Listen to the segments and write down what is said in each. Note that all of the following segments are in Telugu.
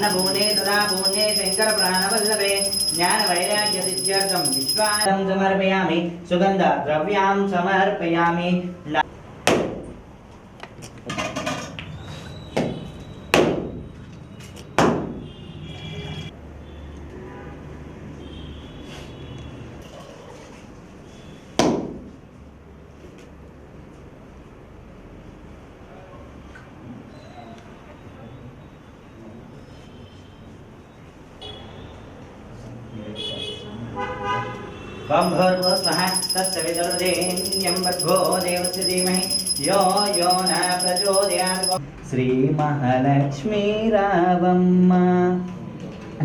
अन्नपूर्णे तथा पूर्णे शंकर प्राणवल्लभे ज्ञान वैराग्य सिद्ध्यर्थं विश्वासं समर्पयामि सुगंध द्रव्यां समर्पयामि बंभर्गो स्वः तत्सवितुर्वरेण्यं भर्गो देवस्य धीमहि यो यो न प्रचोदयात् श्री महालक्ष्मी रावम्म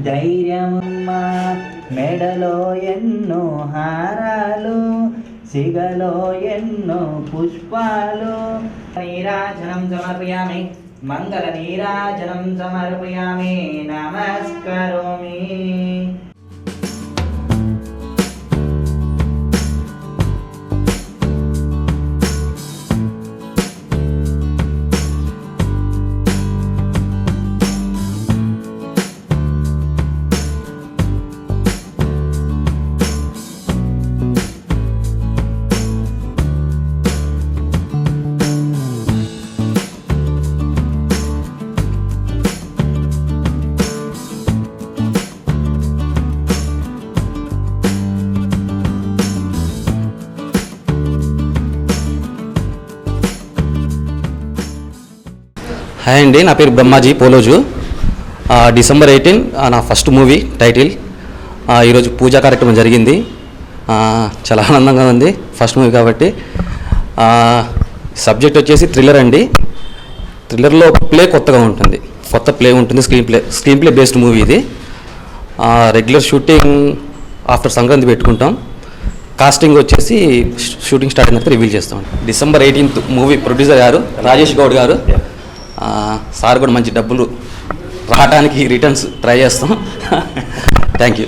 ధైర్యమ్మ మెడలో ఎన్నో హారాలు సిగలో ఎన్నో పుష్పాలు నీరాజనం సమర్పయామి మంగళ నీరాజనం సమర్పయామి నమస్కరోమి హాయ్ అండి, నా పేరు బ్రహ్మాజీ పోలోజు. డిసెంబర్ 18 నా ఫస్ట్ మూవీ టైటిల్. ఈరోజు పూజా కార్యక్రమం జరిగింది. చాలా ఆనందంగా ఉంది, ఫస్ట్ మూవీ కాబట్టి. సబ్జెక్ట్ వచ్చేసి థ్రిల్లర్ అండి. థ్రిల్లర్లో ప్లే కొత్తగా ఉంటుంది, కొత్త ప్లే ఉంటుంది. స్క్రీన్ ప్లే బేస్డ్ మూవీ ఇది. రెగ్యులర్ షూటింగ్ ఆఫ్టర్ సంక్రాంతి పెట్టుకుంటాం. కాస్టింగ్ వచ్చేసి షూటింగ్ స్టార్ట్ అయిన తర్వాత రివీల్ చేస్తాం. డిసెంబర్ 18 మూవీ ప్రొడ్యూసర్ గారు రాజేష్ గౌడ్ గారు. సార్ కూడా మంచి డబ్బులు రావడానికి రిటర్న్స్ ట్రై చేస్తాం. Thank you.